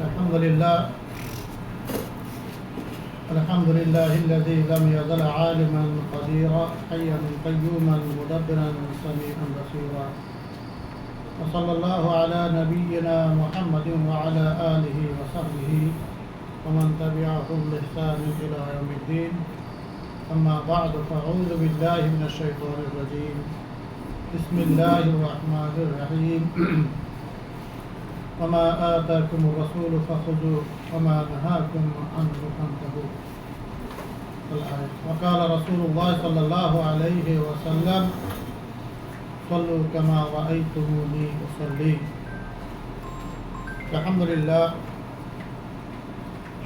الحمد لله الحمد لله الذي لم يزل عالما قديرا حيا قيوما مدبرا سميعا بصيرا وصلى الله على نبينا محمد وعلى آله وصحبه ومن تبعهم بإحسان إلى يوم الدين أما بعد فأعوذ بالله من الشيطان الرجيم بسم الله الرحمن الرحيم وما آتاكم الرسول فخذوه وما نهاكم عنه فانتهوا الآية وقال رسول الله صلى الله عليه وسلم صلوا كما رأيتموني أصلي الحمد لله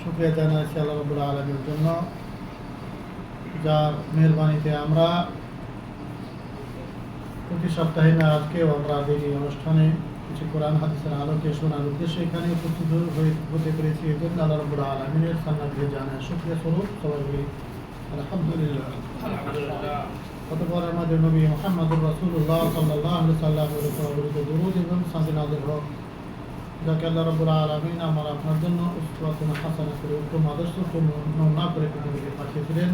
শুকরিয়া জানাচ্ছি আল্লাহ রাব্বুল আলামিনের জন্য যার মেহেরবানিতে আমরা প্রতি সপ্তাহে না আজকেও আমরা এই অনুষ্ঠানে কিছু কোরআন হাদিসের আলোকে শোনার উদ্দেশ্যে এখানে উপস্থিত হতে পেরেছি এই জন্য আল্লাহ রাব্বুল আলামিনের সান্নিধ্যে জানাই শুকরিয়া স্বরূপ সবাই বলি আলহামদুলিল্লাহ। অতঃপর আমাদের নবী মুহাম্মদুর রাসূলুল্লাহ সাল্লাল্লাহু আলাইহি ওয়াসাল্লামের উপর দরুদ এবং শান্তি নাযিল হোক, যাকে আল্লাহ রাব্বুল আলামিন আমার আপনার জন্য উসওয়াতুন হাসানাহ করে উত্তম আদর্শ নমুনা করে পৃথিবীতে পাঠিয়েছিলেন,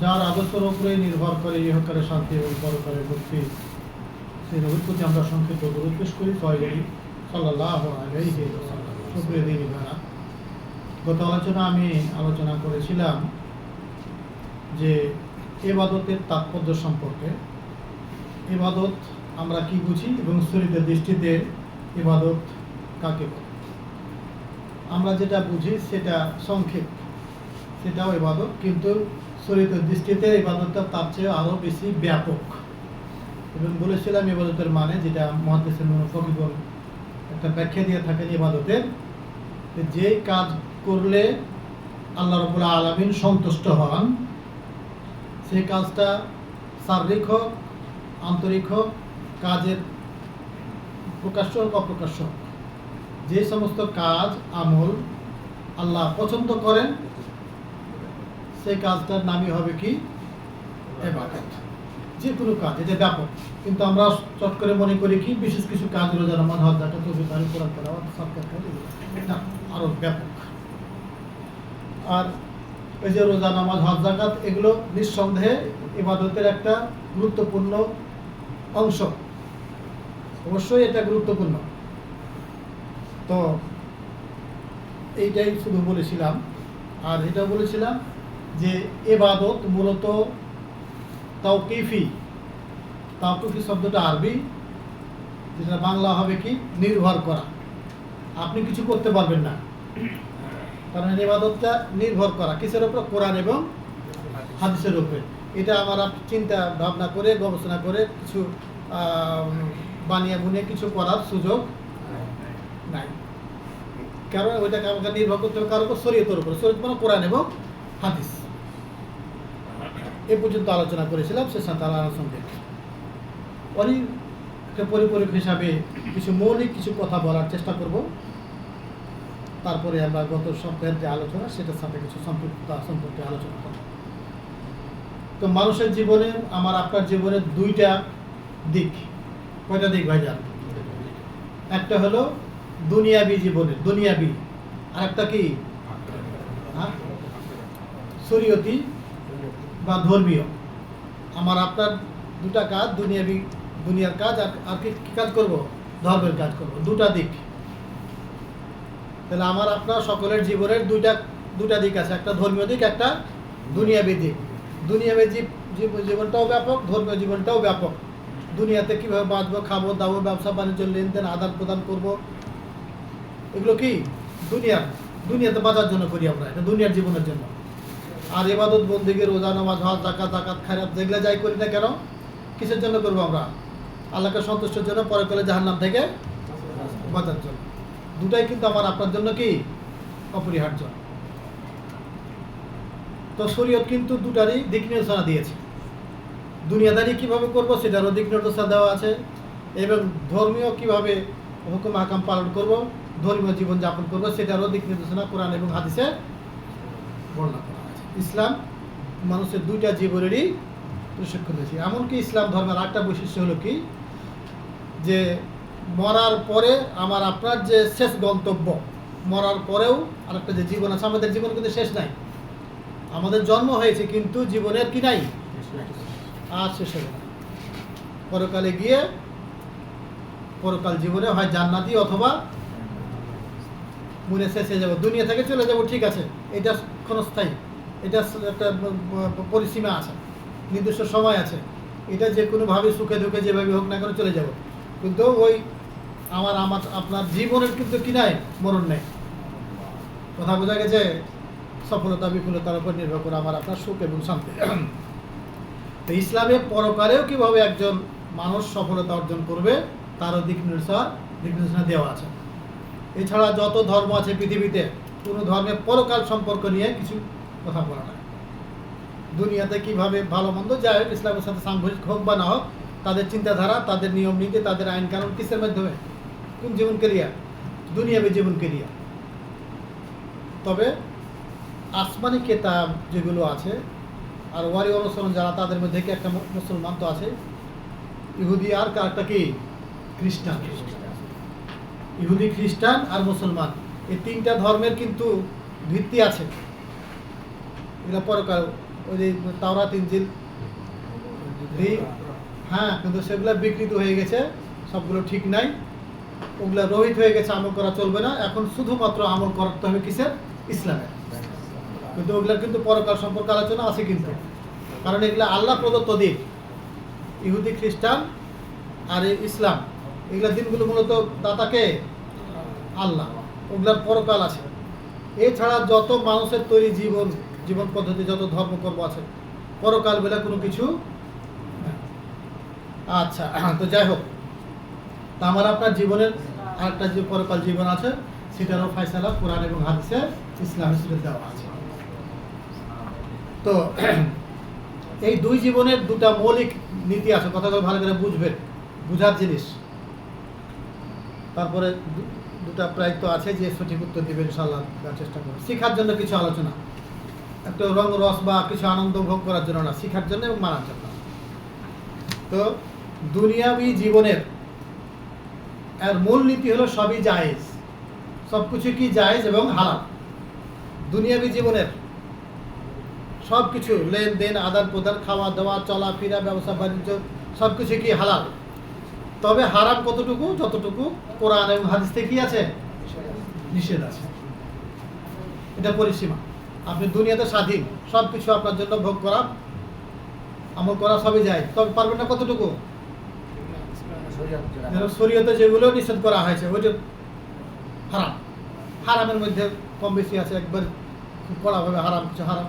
যার আদর্শের উপরে নির্ভর করে ইহকালে শান্তি এবং পরকালে মুক্তি। সেই নবীর প্রতি আমরা সংক্ষিপ্ত দরুদ পেশ করি সাল্লাল্লাহু আলাইহি ওয়াসাল্লাম। শুকরিয়া দিনী ভাইরা, গত আমি আলোচনা করেছিলাম যে ইবাদতের তাৎপর্য সম্পর্কে। ইবাদত আমরা কি বুঝি এবং শরীয়তের দৃষ্টিতে ইবাদত কাকে বলে। আমরা যেটা বুঝি সেটা সংক্ষেপ, সেটাও ইবাদত, কিন্তু শরীয়তের দৃষ্টিতে ইবাদতটা তার চেয়ে আরও বেশি ব্যাপক। এবং বলেছিলাম ইবাদতের মানে, যেটা মুহাদ্দিসিন ফকিহগণ একটা ব্যাখ্যা দিয়ে থাকেন ইবাদতের, যে কাজ করলে আল্লাহ রাব্বুল আলামিন সন্তুষ্ট হন, সেই কাজটা শারীরিক হোক, আন্তরিক হোক, কাজের প্রকাশ্য হোক অপ্রকাশ্য হোক, যে সমস্ত কাজ আমল আল্লাহ পছন্দ করেন সেই কাজটার নামই হবে কি ইবাদত। যে কোনো কাজ, এটা ব্যাপক, কিন্তু আমরা চট করে মনে করি কি বিশেষ কিছু কাজ রোজা নামাজ হজ যাকাত তসবিহ তাহলিল কোরআন তেলাওয়াত সাদকা কাজ, এটা আরো ব্যাপক। আর এই যে রোজা নামাজ হজ যাকাত, এগুলো নিঃসন্দেহে ইবাদতের একটা গুরুত্বপূর্ণ অংশ, অবশ্যই এটা গুরুত্বপূর্ণ। তো এইটাই শুধু বলেছিলাম। আর এটাও বলেছিলাম যে ইবাদত মূলত তাওকিফি শব্দটা আরবি, যেটা বাংলা হবে কি নির্ভর করা। আপনি কিছু করতে পারবেন না, কারণ ইবাদতটা নির্ভর করা কিসের উপর? কোরআন এবং হাদিসের উপরে। এটা আমরা চিন্তা ভাবনা করে গবেষণা করে কিছু বানিয়ে বুনিয়ে কিছু করার সুযোগ নাই, কারণ ওইটাকে আমাকে নির্ভর করতে হবে কারোর উপর? শরীয়তের উপর। শরীয়ত মানে কোরআন এবং হাদিস। এ পর্যন্ত আলোচনা করেছিলাম। সে সাথে আলোচনা অনেক পরিপূরক হিসাবে কিছু মৌলিক কিছু কথা বলার চেষ্টা করব, তারপরে আমরা গত সপ্তাহের যে আলোচনা সেটার সাথে কিছু সম্পৃক্ততা সম্পর্কে আলোচনা করব। তো মানুষের জীবনে, আমার আপনার জীবনের দুইটা দিক। কয়টা দিক ভাইজান? একটা হলো দুনিয়াবি জীবনের, দুনিয়াবি, আর একটা কি শরীয়তি বা ধর্মীয়। আমার আপনার দুটা কাজ, দুনিয়াবি দুনিয়ার কাজ, আর কি কাজ করব? ধর্মের কাজ করব। দুটা দিক। তাহলে আমার আপনার সকলের জীবনের দুটা দিক আছে, একটা ধর্মীয় দিক, একটা দুনিয়াবি দিক। দুনিয়াবি জীবনটাও ব্যাপক, ধর্মীয় জীবনটাও ব্যাপক। দুনিয়াতে কীভাবে বাঁচবো, খাবো দাবো, ব্যবসা বাণিজ্য লেনদেন আদান প্রদান করব, এগুলো কি দুনিয়াতে বাঁচার জন্য করি আমরা, এটা দুনিয়ার জীবনের জন্য। আর ইবাদত বন্দেগী, রোজা নামাজ হজ যাকাত খায়রাত যেগুলো যাই করি না কেন, কিসের জন্য করবো? আমরা আল্লাহকে সন্তুষ্টের জন্য, পরে করে জাহান্নাম থেকে বাঁচার জন্য। দুটাই কিন্তু আমার আপনার জন্য কি অপরিহার্য। তো শরীয়ত কিন্তু দুটারই দিক নির্দেশনা দিয়েছে। দুনিয়াদারি কিভাবে করব সেটারও দিক নির্দেশনা দেওয়া আছে, এবং ধর্মীয় কিভাবে হুকুম হাকাম পালন করব, ধর্মীয় জীবন যাপন করবো, সেটারও দিক নির্দেশনা কোরআন এবং হাদিসে বর্ণনা করা আছে। ইসলাম মানুষের দুইটা জীবনেরই প্রশিক্ষণ দিয়েছে। এমনকি ইসলাম ধর্মের আরেকটা বৈশিষ্ট্য হলো কি, যে মরার পরে আমার আপনার যে শেষ গন্তব্য, মরার পরেও আরেকটা যে জীবন আছে, আমাদের জীবন কিন্তু শেষ নাই। আমাদের জন্ম হয়েছে কিন্তু জীবনের কি নাই, আর শেষ হবে না। পরকালে গিয়ে পরকাল জীবনে হয় জান্নাতি অথবা মনে শেষ হয়ে যাবো, দুনিয়া থেকে চলে যাব, ঠিক আছে, এটা ক্ষণস্থায়ী, এটা একটা পরিসীমা আছে, নির্দিষ্ট সময় আছে, এটা যে কোনোভাবে সুখে দুঃখে যেভাবে হোক না করে চলে যাব। কিন্তু ওই আমার আপনার জীবনের কিন্তু কি নাই, মরণ নেই। কথা বোঝা গেছে? সফলতা বিফলতার উপর নির্ভর করে আমার আপনার সুখ এবং শান্তি। তো ইসলামে পরকালেও কিভাবে একজন মানুষ সফলতা অর্জন করবে তারও দিক নির্দেশনা দেওয়া আছে। এছাড়া যত ধর্ম আছে পৃথিবীতে, কোনো ধর্মের পরকাল সম্পর্ক নিয়ে কিছু কথা বলা হয়। দুনিয়াতে কিভাবে ভালো মন্দ যাই হোক, ইসলামের সাথে সাংঘর্ষিক হোক বা না হোক, তাদের চিন্তাধারা, তাদের নিয়ম নীতি, তাদের আইন কানুন কিসের মাধ্যমে, কোন জীবন কেরিয়া, দুনিয়াবী জীবন কেরিয়া। তবে আসমানি কেতাব যেগুলো আছে আর ওয়ারি অনুসরণ যারা, তাদের মধ্যে কি একটা মুসলমান তো আছে, ইহুদি আর একটা কি খ্রিস্টান। ইহুদি, খ্রিস্টান আর মুসলমান, এই তিনটা ধর্মের কিন্তু ভিত্তি আছে। এগুলো পরকাল, ওই যে তাওরাত ইনজিল, হ্যাঁ, কিন্তু সেগুলো বিকৃত হয়ে গেছে, সবগুলো ঠিক নাই, ওগুলা রহিত হয়ে গেছে, আমল করা চলবে না। এখন শুধুমাত্র আমল করতে হবে কিসের, ইসলামের। কিন্তু ওগুলার কিন্তু পরকাল সম্পর্কে আলোচনা আছে কিন্তু, কারণ এগুলা আল্লাহ প্রদত্ত দিন। ইহুদি, খ্রিস্টান আর ইসলাম, এগুলা দিনগুলো মূলত দাতাকে আল্লাহ, ওগুলার পরকাল আছে। এছাড়া যত মানুষের তৈরি জীবন পদ্ধতি, যত ধর্মকর্ম আছে, পরকাল বলে কোনো কিছু। আচ্ছা, তো যাই হোক, তা আমার আপনার জীবনের আরেকটা যে পরকাল জীবন আছে, সেটারও ফয়সালা কোরআন এবং হাদিসে, ইসলাম দেওয়া আছে। তো এই দুই জীবনের দুটা মৌলিক নীতি আছে, কথাগুলো ভালো করে বুঝবেন, বুঝার জিনিস। তারপরে দুটা প্রায়িত্ব আছে যে সঠিক উত্তর দিবেন ইনশাআল্লাহ, দেওয়ার চেষ্টা করবেন। শিখার জন্য কিছু আলোচনা, একটা রং রস বা কিছু আনন্দ ভোগ করার জন্য না, শিখার জন্য এবং মানার জন্য। তো দুনিয়াবী জীবনের এর মূল নীতি হলো সবই জায়েজ, সব কিছু কি জায়েজ এবং হালাল। দুনিয়াবী জীবনের সব কিছু, লেনদেন, আদান প্রদান, খাওয়া দাওয়া, চলাফেরা, ব্যবসা বাণিজ্য, সব কিছু কি হালাল। তবে হারাম কতটুকু, যতটুকু কোরআন এবং হাদিস থেকে কি আছে, নিষেধ আছে। এটা পরিসীমা। আপনি দুনিয়াতে স্বাধীন, সব কিছু আপনার জন্য ভোগ করা, আমল করা সবই যায়, তবে পারবেন না কতটুকু, শরীয়তে যেগুলো নিষেধ করা হয়েছে ওইটা হারাম। হারামের মধ্যে কম বেশি আছে, একবার খুব কড়াভাবে হারাম, কিছু হারাম,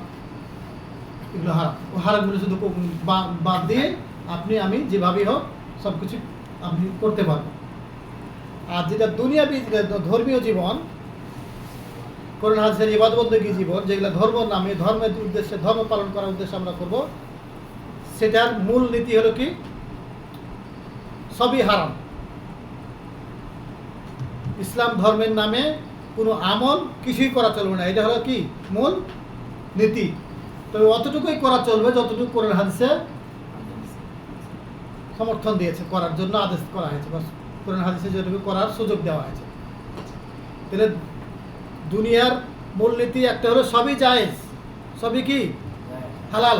এগুলো হারাম। ও হারামগুলো শুধু বাদ দিয়ে আপনি আমি যেভাবেই হোক সব কিছু আপনি করতে পারবেন। আর যেটা দুনিয়াবী ধর্মীয় জীবন, কোরআন হাদিসের ইবাদতবন্দেগী জীবন, যেগুলো ধর্মের নামে, ধর্মের উদ্দেশ্যে, ধর্ম পালন করার উদ্দেশ্যে আমরা করব, সেটার মূল নীতি হলো কি, সবই হারাম। ইসলাম ধর্মের নামে কোনো আমল কিছুই করা চলবে না, এটা হলো কি মূল নীতি। তবে অতটুকুই করা চলবে যতটুকু কোরআন হাদিসে সমর্থন দিয়েছে, করার জন্য আদেশ করা হয়েছে, বা কোরআন হাদিসে যেটুকু করার সুযোগ দেওয়া হয়েছে। তাহলে দুনিয়ার মূলনীতি একটা হলো সবই জায়েজ, সবই কি হালাল।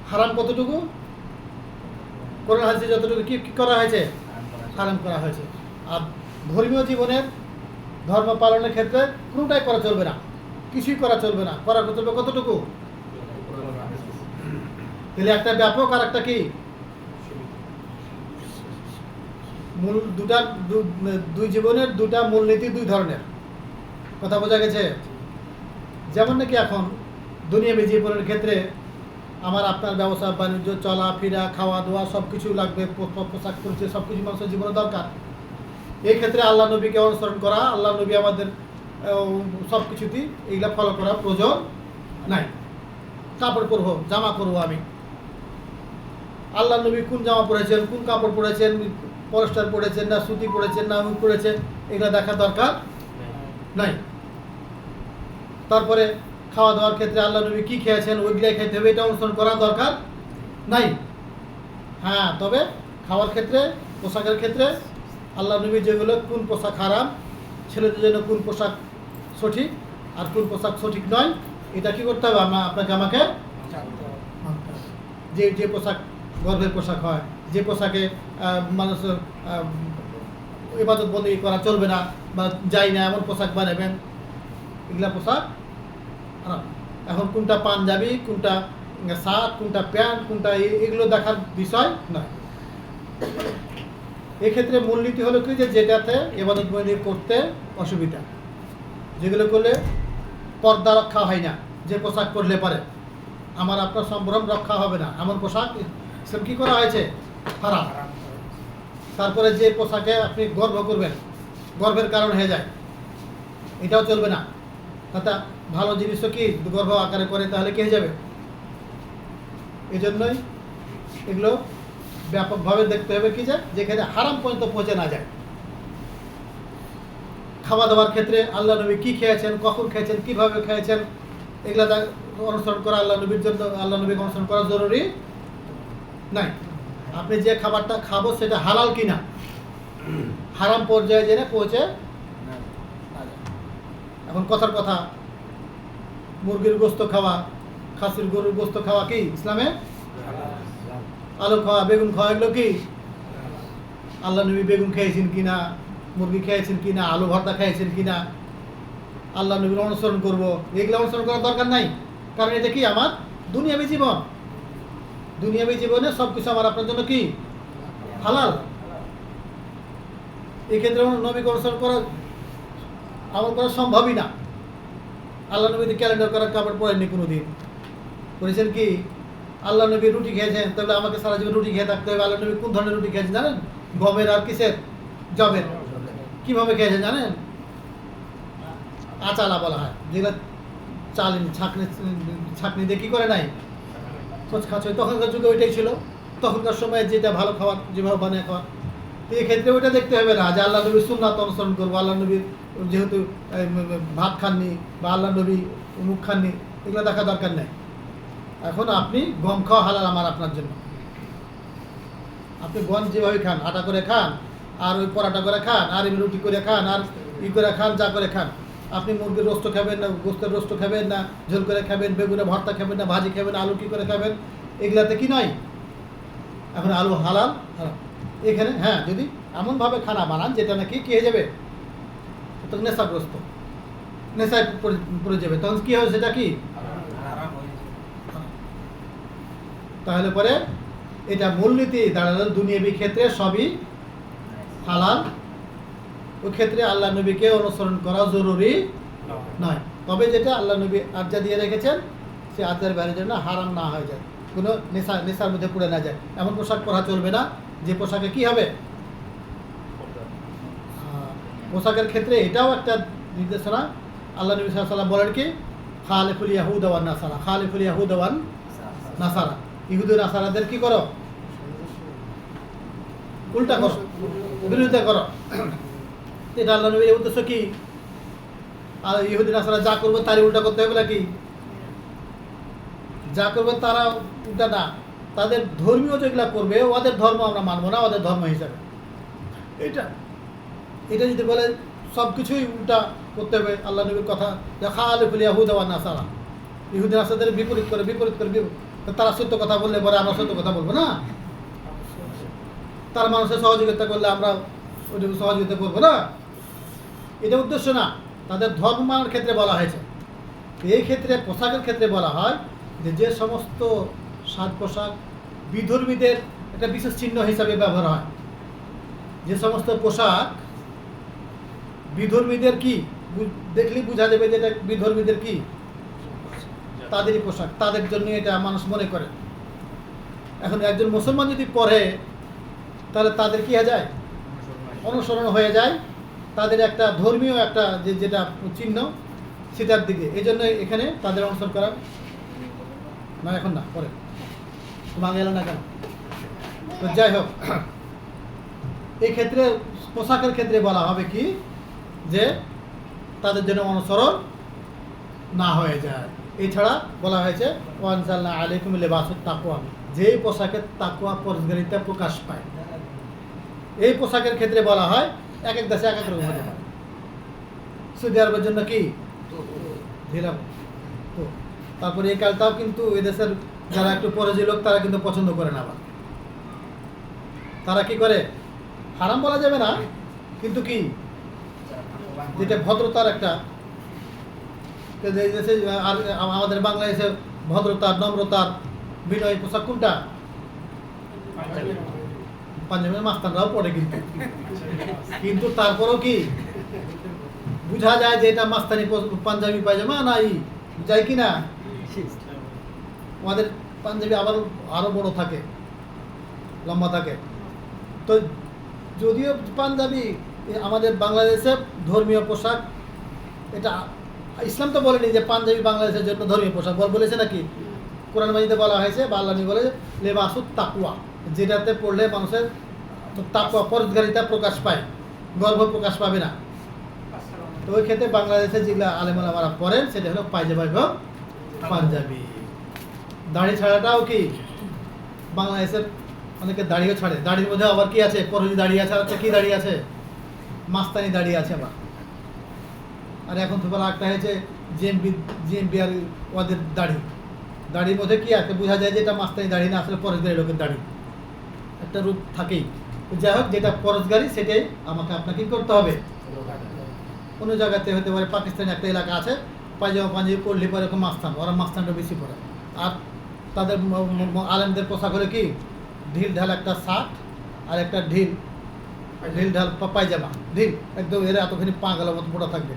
হারাম কতটুকু, কোরআন হাদিসে যতটুকু কি করা হয়েছে, হারাম করা হয়েছে। আর ধর্মীয় জীবনের ধর্ম পালনের ক্ষেত্রে কোনোটাই করা চলবে না, কিছুই করা চলবে না, করা চলবে কতটুকু। তাহলে একটা ব্যাপক আর একটা কি মূল, দুই জীবনের দুটা মূলনীতি দুই ধরনের। কথা বোঝা গেছে? যেমন নাকি এখন দুনিয়াবী জীবনের ক্ষেত্রে আমার আপনার ব্যবসা বাণিজ্য, চলাফেরা, খাওয়া দাওয়া সব কিছু লাগবে, পোশাক পরিচয় সব কিছু মানুষের জীবনে দরকার। এই ক্ষেত্রে আল্লাহ নবীকে অনুসরণ করা, আল্লাহ নবী আমাদের সব কিছুতেই এইগুলা ফলো করা প্রয়োজন নাই। কাপড় পরবো, জামা পরবো আমি, আল্লাহ নবী কোন জামা পরেছেন, কোন কাপড় পরেছেন, পলিস্টার পরেছেন না সুতি পরেছেন না উল পরেছেন, এগুলো দেখার দরকার নাই। তারপরে খাওয়া দাওয়ার ক্ষেত্রে আল্লাহ নবী কী খেয়েছেন ওইগুলাই খেতে হবে, এটা অনুসরণ করার দরকার নাই। হ্যাঁ, তবে খাওয়ার ক্ষেত্রে, পোশাকের ক্ষেত্রে আল্লাহ নবী যেগুলো কোন পোশাক হারাম, ছেলেদের জন্য কোন পোশাক সঠিক আর কোন পোশাক সঠিক নয়, এটা কি করতে হবে? আপনাকে আমাকে মানতে হবে। যে পোশাক গর্ভের পোশাক হয়, যে পোশাকে মানুষ ইবাদত বন্দেগী করা চলবে না বা যাই না এমন পোশাক বানাবেন, এগুলা পোশাক হারাম। এখন কোনটা পাঞ্জাবি, কোনটা শার্ট, কোনটা প্যান্ট, কোনটা এগুলো দেখার বিষয় নয়। এক্ষেত্রে মূলনীতি হলো কি, যেটাতে ইবাদত বন্দেগী করতে অসুবিধা, যেগুলো করলে পর্দা রক্ষা হয় না, যে পোশাক পরলে পারে আমার আপনার সম্ভ্রম রক্ষা হবে না, এমন পোশাক ইসলাম কি করা হয়েছে? হারাম। তারপরে যে পোশাকে আপনি গর্ব করবেন, গর্বের কারণ হয়ে যায়, এটাও চলবে না। তাতে ভালো জিনিসও কি গর্ব আকারে করে, তাহলে কি হয়ে যাবে? এই জন্যই এগুলো ব্যাপকভাবে দেখতে হবে কি, যেখানে হারাম পর্যন্ত পৌঁছে না যায়। খাওয়া দাওয়ার ক্ষেত্রে আল্লাহ নবী কী খেয়েছেন, কখন খেয়েছেন, কীভাবে খেয়েছেন, এগুলা অনুসরণ করা আল্লাহ নবীর জন্য, আল্লাহ নবীকে অনুসরণ করা জরুরি নাই। আপনি যে খাবারটা খাবো সেটা হালাল কিনা, হারাম পর্যায়ে জেনে পৌঁছে না যায়। এখন কথার কথা, মুরগির গোস্ত খাওয়া, খাসির গরুর গোস্ত খাওয়া কি ইসলামে? আলু খাওয়া, বেগুন খাওয়া, এগুলো কি? আল্লাহ নবী বেগুন খেয়েছেন কিনা, মুরগি খেয়েছেন কিনা, আলু ভর্তা খেয়েছেন কিনা, আল্লাহ নবীর অনুসরণ করব, এগুলো অনুসরণ করার দরকার নাই। কারণ এটা কি আমার দুনিয়াবী জীবন, দুনিয়াবী জীবনে সব কিছু আমার আপনার জন্য কি হালাল। এক্ষেত্রে নবীকে অনুসরণ করা আমল করা সম্ভবই না। আল্লাহ নবী ক্যালেন্ডার করার কাপড় পরেননি কোনো দিন, করেছেন কি? আল্লাহ নবী রুটি খেয়েছেন, তাহলে আমাকে সারা জীবন রুটি খেয়ে থাকতে হবে। আল্লাহ নবী কোন ধরনের রুটি খেয়েছেন জানেন? গমের আর কিসের? জবের। কিভাবে খেয়েছেন জানেন? আচালা বলা হয়, যেগুলো চাল ছাঁকনি দিয়ে কি করে নাই, খাচ্ছে। তখনকার যুগে ওইটাই ছিল, তখনকার সময় যেটা ভালো খাবার, যেভাবে বানিয়ে খাওয়া। তো এক্ষেত্রে ওইটা দেখতে হবে না যে আল্লাহ নবীর সুন্নাত অনুসরণ করবো, আল্লাহ নবীর যেহেতু ভাত খাননি বা আল্লাহ নবী মুখ খাননি, এগুলো দেখা দরকার নেই। এখন আপনি গম খাওয়া হালাল আমার আপনার জন্য। আপনি গম যেভাবে খান, আটা করে খান, আর ওই পরাটা করে খান, আর এমনি রুটি করে খান, আর করে খান, যা করে খান। আপনি মুরগির রোস্ট খাবেন না, গোস্তের রোস্ট খাবেন না, ঝোল করে খাবেন, বেগুনে ভর্তা খাবেন না, ভাজি খাবেন, আলু কি করে খাবেন, এগুলাতে কি নয়? এখন আলু হালাল হারাম এখানে। হ্যাঁ, যদি এমনভাবে খানা বানান যেটা নাকি কি হয়ে যাবে, তো নেশাগ্রস্ত, নেশায় পড়ে যাবে, তখন কি হবে? সেটা কি? তাহলে পরে এটা মূলনীতি দাঁড়ালো দুনিয়াবী ক্ষেত্রে সবই হালাল, ওই ক্ষেত্রে আল্লাহ নবীকে অনুসরণ করা জরুরি নয়। তবে যেটা আল্লাহ নবী আজ্ঞা দিয়ে রেখেছেন, সে আজ্ঞার বাইরে যেন হারাম না হয়ে যায়, কোনো নেশার মধ্যে পড়ে না যায়। এমন পোশাক পরা চলবে না যে পোশাকে কি হবে। পোশাকের ক্ষেত্রে এটাও একটা নির্দেশনা। আল্লাহ নবী সাল্লাল্লাহু আলাইহি ওয়াসাল্লাম বলেন কি, খালিফুল ইয়াহুদ ওয়ান নাসারা, খালিফুল ইয়াহুদ ওয়ান নাসারা, ইহুদি নাসারাদের কি করো? উল্টা করো, বিরোধিতা করো। এটা আল্লাহ নবীর উদ্দেশ্য কি? আর ইহুদি নাসারা যা করবে তারই উল্টা করতে হবে নাকি? যা করবে তারা উল্টা না, তাদের ধর্মীয় যেগুলা করবে ওদের ধর্ম আমরা মানবো না, ওদের ধর্ম হিসাবে। এটা যদি বলে সব কিছুই উল্টা করতে হবে আল্লাহ নবীর কথা, খালিফুল ইয়াহুদ ওয়ান নাসারা, ইহুদি নাসারাদের বিপরীত করে তারা সত্য কথা বললে পরে আমরা সত্য কথা বলবো না, তার মানুষের সহযোগিতা করলে আমরা ওইটা সহযোগিতা করবো না, এটা উদ্দেশ্য না। তাদের ধর্ম মানার ক্ষেত্রে বলা হয়েছে। এই ক্ষেত্রে পোশাকের ক্ষেত্রে বলা হয় যে সমস্ত সাজ পোশাক বিধর্মীদের একটা বিশেষ চিহ্ন হিসাবে ব্যবহার হয়। যে সমস্ত পোশাক বিধর্মীদের কি দেখলেই বোঝা যাবে যে এটা বিধর্মীদের কি তাদেরই পোশাক, তাদের জন্য এটা মানুষ মনে করে। এখন একজন মুসলমান যদি পরে, তাহলে তাদের কি হয়ে যায়? অনুসরণ হয়ে যায়, তাদের একটা ধর্মীয় একটা যেটা চিহ্ন সেটার দিকে। এই জন্য এখানে তাদের অনুসরণ করা না, এখন না, পরে মাঙ্গে এলো না কেন। তো যাই হোক, এই ক্ষেত্রে পোশাকের ক্ষেত্রে বলা হবে কি যে তাদের জন্য অনুসরণ না হয়ে যায়। এছাড়া বলা হয়েছে ওয়ানজালনা আলাইকুম লিবাসুত তাকওয়া, যে পোশাকের তাকওয়া পরহেজগারিতা প্রকাশ পায়। এই পোশাকের ক্ষেত্রে বলা হয় এক এক দেশে এক এক রকম হতে পারে। সৌদি আরবের জন্য কি ঢিলা, তো তারপরে এই কালটাও কিন্তু এই দেশের যারা একটু পরজী লোক তারা কিন্তু পছন্দ করে না। আবার তারা কি করে, হারাম বলা যাবে না, কিন্তু কি যেটা ভদ্রতার একটা, এই দেশে আর আমাদের বাংলাদেশে ভদ্রতার, নম্রতার, বিনয় পোশাক কোনটা? পাঞ্জাবের মাস্তানরাও পড়ে কিন্তু তারপরেও কি বুঝা যায় যে এটা মাস্তানি পাঞ্জাবি পায়জামা নাই, যায় কি না? আমাদের পাঞ্জাবি আবার আরো বড় থাকে, লম্বা থাকে। তো যদিও পাঞ্জাবি আমাদের বাংলাদেশে ধর্মীয় পোশাক, এটা ইসলাম তো বলেনি যে পাঞ্জাবি বাংলাদেশের জন্য ধর্মীয় পোশাক, বলেছে নাকি? কোরআন মাজিদে বলা হয়েছে বা আল্লাহ বলে লেবাসুত তাকওয়া, যেটাতে পড়লে মানুষের তাকওয়া, পরহেজগারিতা প্রকাশ পায়, গর্ব প্রকাশ পাবে না। তো ওই ক্ষেত্রে বাংলাদেশে যেগুলো আলেম ওলামারা পড়েন সেটা হলো পায়জামা এবং পাঞ্জাবি। দাড়ি ছাড়াটাও কি বাংলাদেশের অনেকে দাড়িও ছাড়ে, দাড়ির মধ্যে আবার কি আছে? পরহেজি দাড়ি আছে, আর একটা কি দাড়ি আছে? মাস্তানি দাড়ি আছে আবার। আর এখন তো বলা একটা হয়েছে জিএমবি আর ওদের দাড়ির মধ্যে কি আছে? বোঝা যায় যে এটা মাস্তানি দাড়ি না, আসলে পরহেজগারি লোকের দাড়ি, একটা রূপ থাকেই। যাই হোক, যেটা পরহেজগারি সেটাই আমাকে আপনাকে করতে হবে। কোনো জায়গাতে হতে পারে, পাকিস্তানি একটা এলাকা আছে, পায়জামা পাঞ্জাবি পরলে পরে এরকম মাস্তান, ওরা মাস্তানটা বেশি পরে। আর তাদের আলেমদের পোশাক হলে কি ঢিল ঢাল একটা শার্ট আর একটা ঢিল ঢাল পায়জামা, ঢিল একদম এরা এতখানি পা গেলার মতো মোটা থাকবে,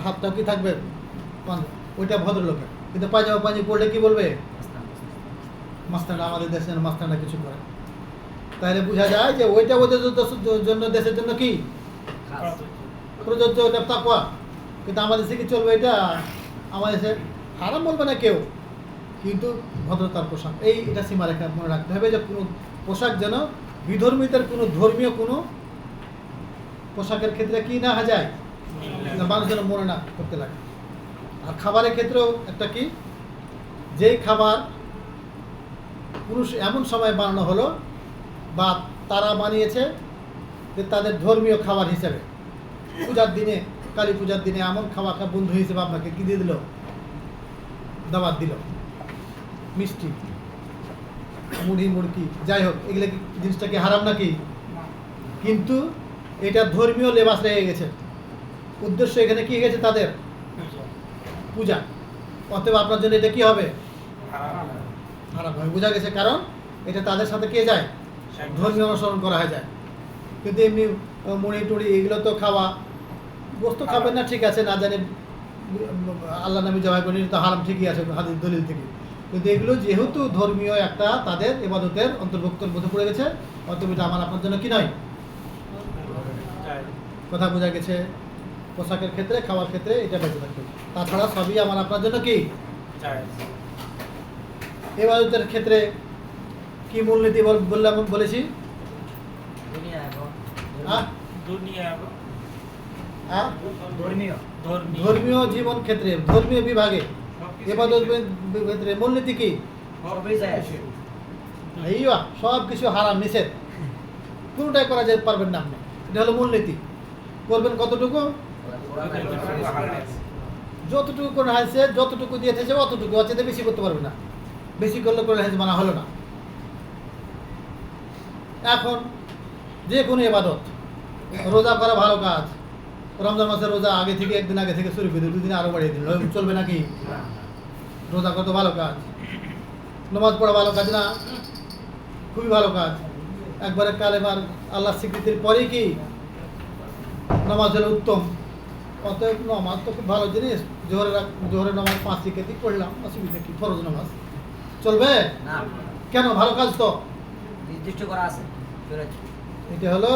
হাতটাও কি থাকবে, ওইটা ভদ্রলোকের। কিন্তু পায়জামা পাঞ্জাবি পরলে কি বলবে? মাস্তানটা, আমাদের দেশের মাস্তানটা কিছু করে। তাহলে বোঝা যায় যে ওইটা ওদের জন্য, দেশের জন্য কি প্রযোজ্য, ওটা তাকওয়া। কিন্তু আমাদের দেশে কি চলবে এটা? আমাদের দেশে হারাম বলবে না কেউ, কিন্তু ভদ্রতার পোশাক, এটা সীমারেখা মনে রাখতে হবে যে কোনো পোশাক যেন বিধর্মীদের কোনো ধর্মীয় কোনো পোশাকের ক্ষেত্রে কি না যায়, মানুষ যেন মনে না করতে লাগে। আর খাবারের ক্ষেত্রেও একটা কি, যেই খাবার পুরুষ এমন সময় বানানো হলো বা তারা বানিয়েছে যে তাদের ধর্মীয় খাবার হিসেবে, পূজার দিনে, কালী পূজার দিনে এমন খাবার বন্ধু হিসেবে আপনাকে কি দিয়ে দিল? দাওয়াত দিল, মিষ্টি, মুড়ি, মুড়কি, যাই হোক, এগুলো কি জিনিসটা কি হারাম নাকি? কিন্তু এটা ধর্মীয় লেবাস লেগে গেছে, উদ্দেশ্য এখানে কি গেছে? তাদের পূজা। অতএব আপনার জন্য এটা কি হবে? হারাম হবে, বোঝা গেছে। কারণ এটা তাদের সাথে কে যায়? ধর্মীয় অনুসরণ করা হয়ে যায়। কিন্তু এমনি মুড়ি টুড়ি এগুলো তো খাওয়া, বস্তু খাবেন না ঠিক আছে, না জানি আল্লাহ নবী জবাই করেন, তো হারাম ঠিকই আছে হাদিস দলিল থেকে। কিন্তু এগুলো যেহেতু ধর্মীয় একটা তাদের ইবাদতের অন্তর্ভুক্তের মধ্যে পড়ে গেছে, অতএব এটা আমার আপনার জন্য কি নয়, কথা বোঝা গেছে। পোশাকের ক্ষেত্রে, খাওয়ার ক্ষেত্রে এটা বেঁচে থাকবে, তাছাড়া সবই আমার আপনার জন্য কি ইবাদতের ক্ষেত্রে কি মূলনীতি বললাম, বলেছি ধর্মীয় জীবন ক্ষেত্রে, ধর্মীয় বিভাগে, ইবাদত ক্ষেত্রে মূলনীতি কি? সব কিছু হারাম নিষেধ, কোনটাই করা যেতে পারবেন না আপনি। এটা হলো মূলনীতি। করবেন কতটুকু? যতটুকু করে হয়েছে, যতটুকু দিয়ে থেছে অতটুকু, অচেতে বেশি করতে পারবে না। বেশি করলে করে হয়েছে মানা হলো না। এখন যে কোনো ইবাদত, রোজা করা ভালো কাজ, রমজান মাসের রোজা আগে থেকে, একদিন আগে থেকে শুরু করে দুদিন আরো বাড়িয়ে দিল, চলবে নাকি? রোজা কত ভালো কাজ, নামাজ পড়া ভালো কাজ না? খুবই ভালো কাজ। একবারে কালেমার আল্লাহ স্বীকৃতির পরেই কি নামাজ হলো উত্তম। অতএব নামাজ তো খুব ভালো জিনিস। জোহরের নামাজ 5 রেকাতই পড়লাম, অসুবিধা কি? ফরজ নামাজ চলবে না কেন? ভালো কাজ তো নির্দিষ্ট করা আছে। এটা হলো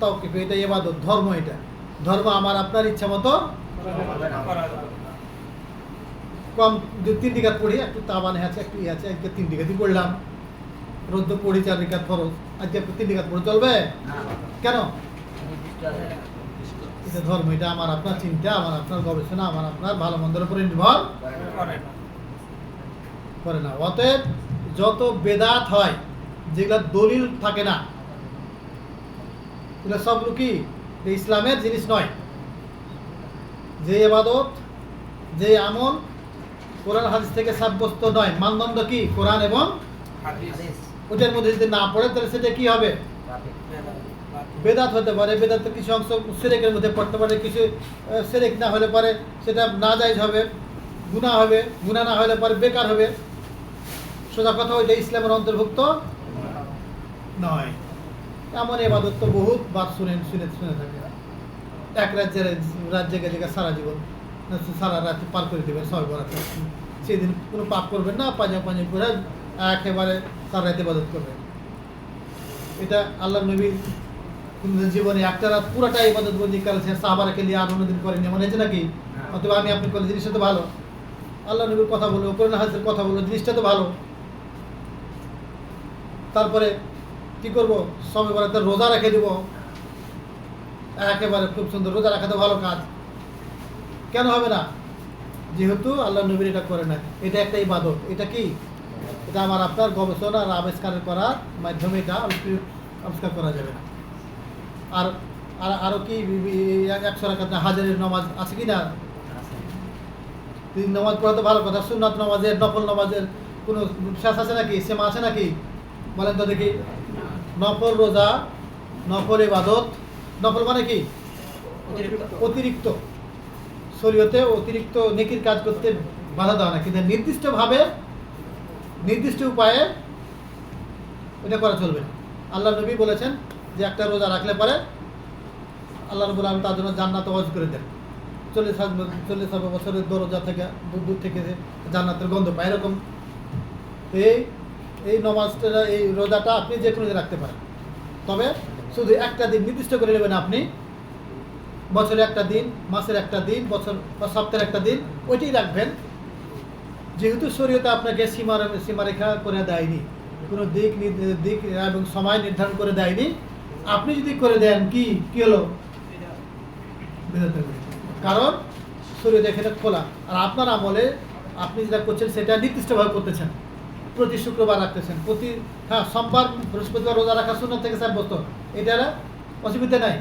তাওকিফ, এটা ইবাদত, ধর্ম। এটা ধর্ম আমার আপনার ইচ্ছা মতো কম 3 রেকাত পড়ি, একটু তাবানে আছে, একটু আছে, আজকে 3 রেকাতই পড়লাম। রোজ তো পড়ি 4 রেকাত ফরজ, আজকে 3 রেকাত পড়ে চলবে কেন? এটা ধর্ম, এটা আমার আপনার চিন্তা, আমার আপনার গবেষণা, আমার আপনার ভালো মন্দের উপরে নির্ভর করে না। অতএব যত বেদাত হয়, যেগুলো দলিল থাকে না, এগুলো সবগুলো কি ইসলামের জিনিস নয়। যে ইবাদত, যে আমল কোরআন হাদিস থেকে সাব্যস্ত নয়, মানদণ্ড কি কোরআন এবং হাদিস ওটার মধ্যে যদি না পড়ে তাহলে সেটা কি হবে? বেদাত হতে পারে। বেদাত কিছু অংশ শিরকের মধ্যে পড়তে পারে, কিছু শিরক না হলে পারে সেটা নাজায়েজ হবে, গুনাহ হবে, গুনাহ না হলে পারে বেকার হবে। সোজা কথা ওইটা ইসলামের অন্তর্ভুক্ত নয়। এমন ইবাদত তো বহুত বার শুনে থাকে। এক রাজ্যে গেলে সারা জীবন সারা রাত পার করে দেবেন, সব বরাতে সেদিন কোনো পাপ করবেন না, পাঁজা করে একেবারে সারা রাত ইবাদত করবেন। এটা আল্লাহ নবীর জীবনে একটা রাত পুরাটা ইবাদত বন্দি করেছেন, সাহাবারাকে নিয়ে আর অন্যদিন করেনি, এমন হয়েছে নাকি? অথবা আমি আপনি করলে জিনিসটা তো ভালো, আল্লাহ নবীর কথা বলবো, কোরআন হাদিসের কথা বলবো, জিনিসটা তো ভালো। তারপরে কি করব? সবে বরাতে রোজা রেখে দিব, একেবারে খুব সুন্দর। রোজা রাখা তো ভালো কাজ, কেন হবে না? যেহেতু আল্লাহ নবীর এটা করে না, এটা একটা ইবাদত। এটা কি? এটা আমার আপনার গবেষণা আর আবিষ্কার করার মাধ্যমে এটা আবিষ্কার করা যাবে না। আর আরও কি 100 রাকাত হাজারের নামাজ আছে কি না? নামাজ পড়া তো ভালো কথা, সুন্নাত নামাজের, নফল নামাজের কোনো শেষ আছে নাকি, সীমা আছে নাকি? বলেন তো দেখি। নফল রোজা, নফল ইবাদত, নফল মানে কি? অতিরিক্ত। শরীয়তে অতিরিক্ত নেকির কাজ করতে বাধা দেওয়া না, কিন্তু নির্দিষ্টভাবে নির্দিষ্ট উপায়ে এটা করা চলবে না। আল্লাহ নবী বলেছেন যে একটা রোজা রাখলে পরে আল্লাহ রাব্বুল আলামিন তার জন্য জান্নাত ওয়াজ করে দেন। 40 বছরের দরজা থেকে দূর থেকে জান্নাতের গন্ধ পায়। এরকম এই নমাজটা, এই রোজাটা আপনি যে কোনো দিন রাখতে পারেন, তবে শুধু একটা দিন নির্দিষ্ট করে নেবেন আপনি। বছরে একটা দিন, মাসের একটা দিন, বছর বা সপ্তাহের একটা দিন, ওইটাই রাখবেন। যেহেতু শরীয়তে আপনাকে সীমারেখা করে দেয়নি, কোনো দিক এবং সময় নির্ধারণ করে দেয়নি, আপনি যদি করে দেন কি হলো? কারণ শরীয়ত এখানে খোলা। আর আপনার আমলে আপনি যেটা করছেন সেটা নির্দিষ্টভাবে করতেছেন। প্রতি শুক্রবার রাখতেছেন, সোমবার বৃহস্পতিবার রোজা রাখা সুন্নাত থেকে সাব্যস্ত, এটার অসুবিধা নাই।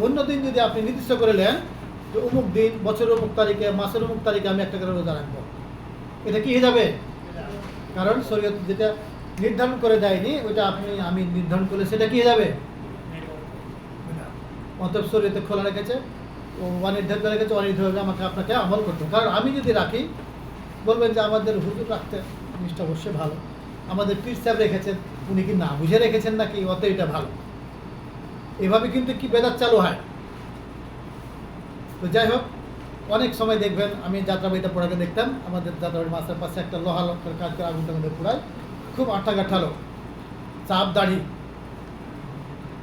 অন্য দিন যদি আপনি নির্দিষ্ট করে নেন যে অমুক দিন, বছরের অমুক তারিখে, মাসের অমুক তারিখে আমি একটা করে রোজা রাখবো, এটা কি হয়ে যাবে? কারণ শরীয়ত যেটা নির্ধারণ করে দেয়নি ওইটা আমি নির্ধারণ করলে সেটা কি হয়ে যাবে? অতএব শরীয়তে খোলা রেখেছে, ও অনির্ধারিত করে রেখেছে, অনির্ধারিত আপনাকে আমল করতে। কারণ আমি যদি রাখি, বলবেন যে আমাদের হুজুর রাখতে, জিনিসটা অবশ্যই ভালো, আমাদের পীর সাহেব রেখেছেন, উনি কি না বুঝে রেখেছেন নাকি, অত এটা ভালো। এভাবে কিন্তু কি বেদাত চালু হয়। তো যাই হোক, অনেক সময় দেখবেন, আমি যাত্রাবাড়িতে পড়াকে দেখতাম, আমাদের যাত্রাবাড়ির মাছের পাশে একটা লোহা লোকের কাজ করে আগুনটা মধ্যে পোড়ায়, খুব আঠাগাঠালো, চাপ দাড়ি,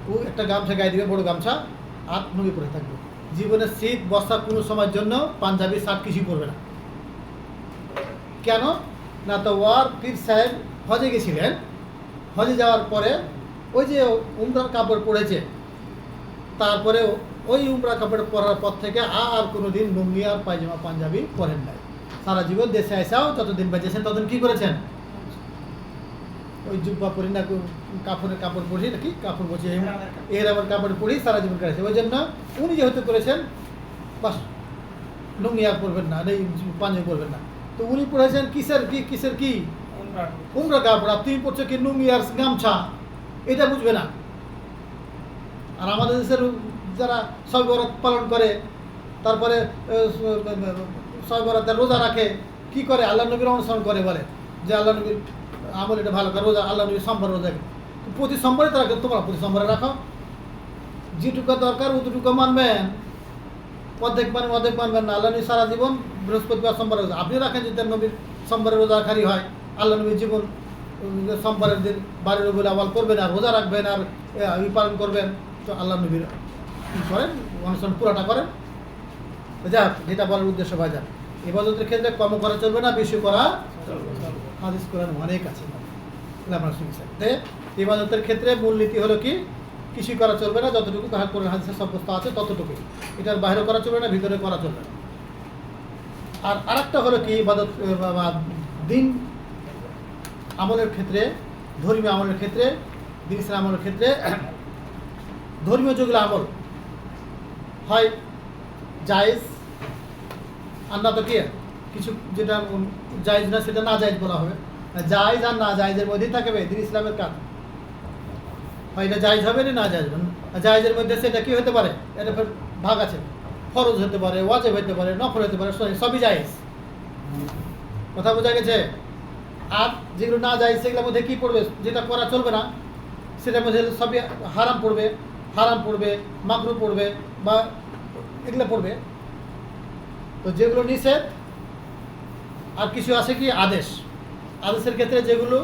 ও একটা গামছা গায়ে দিবে, বড় গামছা, হাত নুয়ে পড়ে থাকবে। জীবনে শীত বর্ষা কোনো সময়ের জন্য পাঞ্জাবি শার্ট কিছুই পরবে না। কেন না? তো ওয়ার পীর সাহেব হজে গেছিলেন, হজে যাওয়ার পরে ওই যে উমরার কাপড় পরেছে, তারপরে ওই উমরা কাপড় পরার পর থেকে আর কোনো দিন লুঙ্গি আর পায়জামা পাঞ্জাবি পরেন নাই। সারা জীবন দেশে আসাও যতদিন বেঁচেছেন ততদিন কি করেছেন? ওই জুব্বা পরি না, কাপড় পরি নাকি, কাপড় বসে এর আবার কাপড় পরেই সারা জীবন করেছে। ওই জন্য উনি যেহেতু করেছেন, বাস লুঙ্গি আর পরবেন না, পাঞ্জাবি পরবেন না। তো উনি পড়েছেন কিসের কি উমরা কাপড়, আর তুমি পড়ছো কি লুঙ্গি আর গামছা, এটা বুঝবে না। আর আমাদের দেশের যারা শবে বরাত পালন করে, তারপরে শবে বরাতের রোজা রাখে, কি করে? আল্লাহ নবীর অনুসরণ করে, বলে যে আল্লাহ নবীর আমল এটা ভালো করে, রোজা আল্লাহ নবীর সোমবার রোজা, প্রতি সোমবারে তো রাখে, তোমরা প্রতি সোমবারে রাখো, যেটুকু দরকার অতটুকু মানবেন, অর্ধেক মানবেন না। আল্লাহ নবী সারা জীবন বৃহস্পতিবার সোমবার রোজা, আপনি রাখেন যদি নবীর সোমবারের রোজা রাখারই হয়, আল্লাহ নবীর জীবন সোমবারের দিন বাড়ির রবিউল আউয়াল করবেন আর রোজা রাখবেন আর পালন করবেন, তো আল্লাহ নবীর করেন, অনুষ্ঠান পুরাটা করেন। যাক, যেটা বলার উদ্দেশ্য ভাইজান, ইবাদতের ক্ষেত্রে কম করা চলবে না, বেশি করা। হাদিস কোরআন অনেক আছে, আমরা শুনছি। ইবাদতের ক্ষেত্রে মূলনীতি হলো কি? কিছুই করা চলবে না, যতটুকু কোরআন হাদিসে সাব্যস্ত আছে ততটুকুই, এটার বাইরে করা চলবে না, ভিতরে করা চলবে না। আর আরেকটা হলো কি, ইবাদত দিন আমলের ক্ষেত্রে, ধর্মীয় আমলের ক্ষেত্রে, দিন ইসলাম আমলের ক্ষেত্রে ধর্মীয় যেগুলো আমল হয় জায়েজ, আর না তো কি কিছু যেটা জায়েজ না সেটা না জায়েজ বলা হবে। জায়েজ আর না জায়েজের মধ্যেই থাকবে দিন ইসলামের কাজ। হয় এটা জায়েজ হবে না জায়েজ হবে। জায়েজের মধ্যে সেটা কি হতে পারে, এটা ভাগ আছে, ফরজ হতে পারে, ওয়াজিব হতে পারে, নফল হতে পারে, সবই জায়েজ। কথা বোঝা গেছে? আর যেগুলো না জায়েজ সেগুলোর মধ্যে কি পড়বে, যেটা করা চলবে না সেটার মধ্যে সবই হারাম পড়বে, মাকরুহ পড়বে বা এগুলো পড়বে। তো যেগুলো নিষেধ আর কিছু আছে কি আদেশের ক্ষেত্রে যেগুলো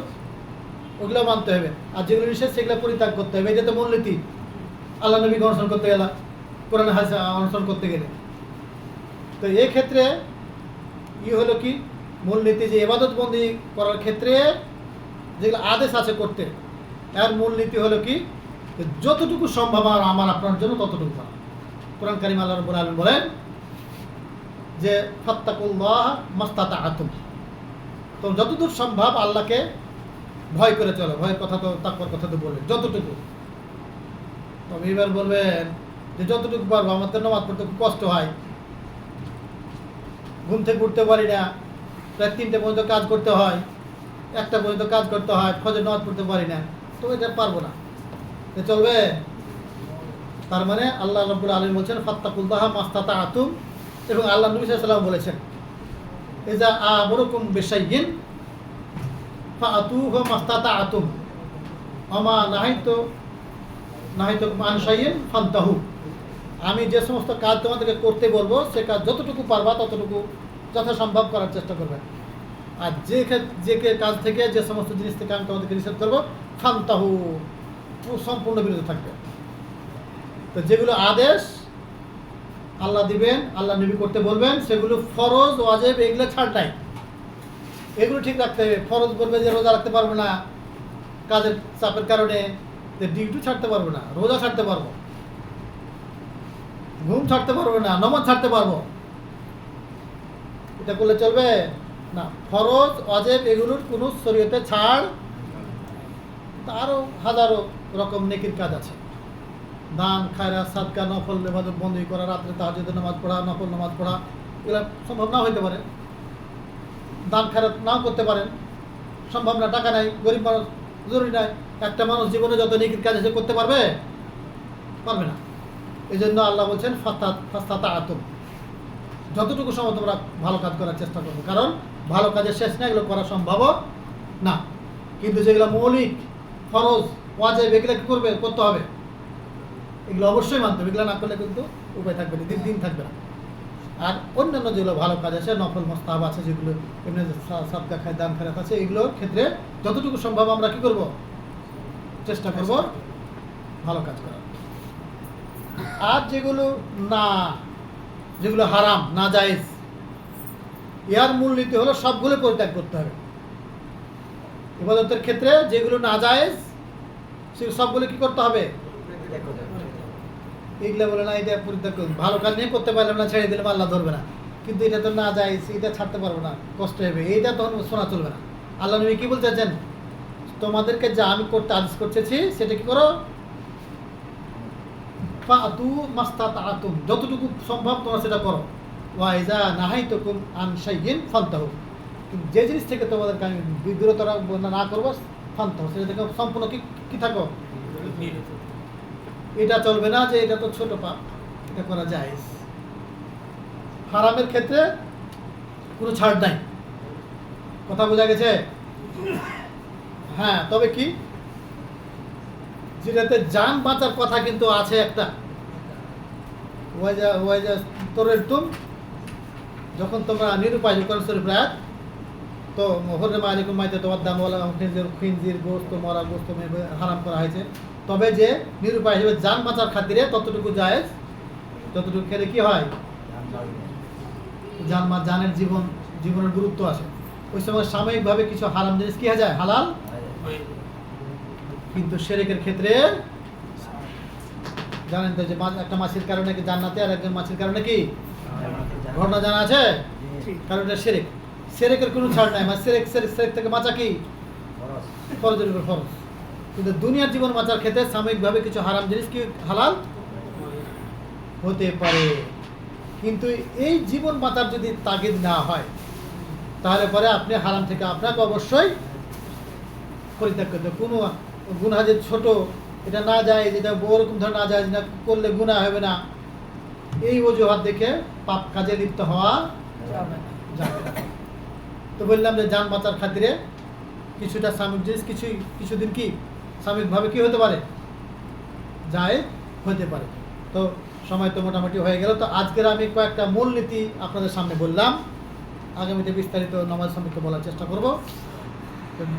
ওগুলো মানতে হবে, আর যেগুলো নিষেধ সেগুলো পরিত্যাগ করতে হবে। এটা তো মূলনীতি আল্লাহ নবীকে অনুসরণ করতে গেলে, কোরআন হাদিস অনুসরণ করতে গেলে। তো এই ক্ষেত্রে হলো কি মূলনীতি, যে ইবাদত বন্দি করার ক্ষেত্রে যেগুলো আদেশ আছে করতে, এর মূলনীতি হলো কি যতটুকু সম্ভব আমার আপনার জন্য ততটুকু করা। কোরআন কারীম আল্লাহ রাব্বুল আলামিন বলেন যে ফাত্তাকুল্লাহ মাস্তাতাআতুম, তো যতদূর সম্ভব আল্লাহকে ভয় করে চলো। ভয়ের কথা তো তাকওয়ার কথা তো বললেন, যতটুকু। তবে এবার বলবেন যে যতটুকু পারবো, আমার তো নামাজ পড়তে খুব কষ্ট হয়, ঘুম থেকে উঠতে পারি না, প্রায় 3টে পর্যন্ত কাজ করতে হয়, 1টা পর্যন্ত কাজ করতে হয়, ফজর নামাজ পড়তে পারি না, তো এটা পারবো না, চলবে? তার মানে আল্লাহ রাব্বুল আলামিন বলছেন ফাত্তাকুল্লাহ মাস্তাতাআতুম, এবং আল্লাহ নবী সাল্লাল্লাহু আলাইহি ওয়াসাল্লাম বলেছেন ইজা আমরুকুম বিশাইইন ফাআতুহু মাস্তাতাআতুম আমা নাহাইতুকুম আন শাইইন ফান্তাহু। আমি যে সমস্ত কাজ তোমাদেরকে করতে বলবো সে কাজ যতটুকু পারবা ততটুকু যথাসম্ভব করার চেষ্টা করবে। আর যে কাজ থেকে, যে সমস্ত জিনিস থেকে আমি তোমাদেরকে নিষেধ করবো, ফান্তাহু, সম্পূর্ণ বিরত থাকবে। তো যেগুলো আদেশ আল্লাহ দিবেন, আল্লাহ নবী করতে বলবেন, সেগুলো ফরজ ওয়াজিব এগুলো ছাড় নাই, এগুলো ঠিক রাখতে হবে। ফরজ বলবে যে রোজা রাখতে পারবো না কাজের চাপের কারণে, ডিউটি ছাড়তে পারবো না, রোজা ছাড়তে পারবো, ঘুম ছাড়তে পারবো না, নামাজ ছাড়তে পারবো, এটা করলে চলবে না। ফরজ ওয়াজিব এগুলোর কোনো শরীয়তে ছাড়, আরও হাজারো রকম নেকির কাজ আছে। দান, খায়রাত, সাদকা, নফল ইবাদত বন্দী করা, রাত্রে তাহাজ্জুদের নামাজ পড়া, নফল নামাজ পড়া, এগুলো সম্ভব না হইতে পারে। দান খায়রাত নাও করতে পারেন, সম্ভব না, টাকা নাই, গরিব মানুষ, জরুরি নাই। একটা মানুষ জীবনে যত নেকির কাজ আছে করতে পারবে না। এই জন্য আল্লাহ বলছেন ফাস্তাতাআতুম, যতটুকু সময় তোমরা ভালো কাজ করার চেষ্টা করবে, কারণ ভালো কাজের শেষ না, এগুলো করা সম্ভব না। কিন্তু যেগুলো মৌলিক ফরজ ওয়াজিব এগুলো কি করতে হবে, এগুলো অবশ্যই মানতে হবে। এগুলো না করলে কিন্তু উপায় থাকবে না, দিন থাকবে না। আর অন্যান্য যেগুলো ভালো কাজ আছে, নফল মুস্তাহাব আছে, যেগুলো এমনি সাদকা খায়, দান খায়রাত আছে, এগুলোর ক্ষেত্রে যতটুকু সম্ভব আমরা কি করব, চেষ্টা করব ভালো কাজ করার। আর যেগুলো হারাম, না জায়েজ, এর মূলনীতি হলো সবগুলো পরিত্যাগ করতে হবে। ইবাদতের ক্ষেত্রে যেগুলো না জায়েজ সেগুলো সবগুলো কি করতে হবে, এগুলো বলে না এটা পরিত্যাগ করুন, ভালো কাজ নিয়ে করতে পারলাম না, ছেড়ে দিলাম, আল্লাহ ধরবে না। কিন্তু এটা তো না জায়েজ, এটা ছাড়তে পারবো না, কষ্ট হবে, এইটা তখন শোনা চলবে না। আল্লাহ নবী কি বলতেছেন, তোমাদেরকে যা আমি করতে আদেশ করতেছি সেটা কি করো, ফাআতু মাস্তাতাআতুম, যতটুকু সম্ভব তোমরা সেটা করো। ওয়া ইযা নাহাইতুকুম আন শাইইন ফান্তাহু, যে জিনিস থেকে তোমাদেরকে আমি বিরত না করবো, ফান্তাহু, সেটা থেকে সম্পূর্ণ কি থাকো, এটা চলবে না যে এটা তো ছোট পাপ, এটা করা জায়েজ। হারামের ক্ষেত্রে কোনো ছাড় নাই, কথা বোঝা গেছে? হ্যাঁ, তবে কি যেটাতে জান বাঁচার কথা কিন্তু আছে একটা, ওয়াইজা তোরের তুম, যখন তোমরা নিরুপায় কোরআন শরীফ আয়াত, তো হরমা আলাইকুম মাইতা তোমার দাম ওয়ালা খিনজির গোশত, মরা গোশত হারাম করা হয়েছে। তবে যে নিরুপায় হিসেবে জান বাঁচার খাতিরে ততটুকু জায়েজ, যতটুকু খেলে কি হয়, জানের জীবনের গুরুত্ব আছে। ওই সময় সাময়িকভাবে কিছু হারাম জিনিস কি হয়ে যায়, হালাল। কিন্তু শিরকের ক্ষেত্রে জানেন তো যে একটা মাছির কারণে কি জান্নাতে, আর একজন মাছির কারণে কি ঘটনা জানা আছে, কারণ এটা শিরকের কোনো ছাড় নাই। শিরক থেকে বাঁচা কি ফরজের উপর ফরজ, কিন্তু দুনিয়ার জীবন বাঁচার ক্ষেত্রে সাময়িকভাবে কিছু হারাম জিনিস কি হালাল হতে পারে, কিন্তু এই জীবন বাঁচার যদি তাগিদ না হয় তাহলে পরে আপনি হারাম থেকে আপনাকে অবশ্যই পরিত্যাগ করতে। কোনো গুনাহ যে ছোট, এটা না যায়, যেটা ওরকম ধরনের না যায় না করলে গুনাহ হবে না, এই অজুহাত দেখে পাপ কাজে লিপ্ত হওয়া যাবে না। তো বললাম যে যান বাঁচার খাতিরে কিছুটা সাময়িক জিনিস কিছুদিন কি সাময়িকভাবে কি হতে পারে, যায় হতে পারে। তো সময় তো মোটামুটি হয়ে গেল। তো আজকের আমি কয়েকটা মূলনীতি আপনাদের সামনে বললাম, আগামীতে বিস্তারিত নামাজ সম্পর্কে বলার চেষ্টা করব।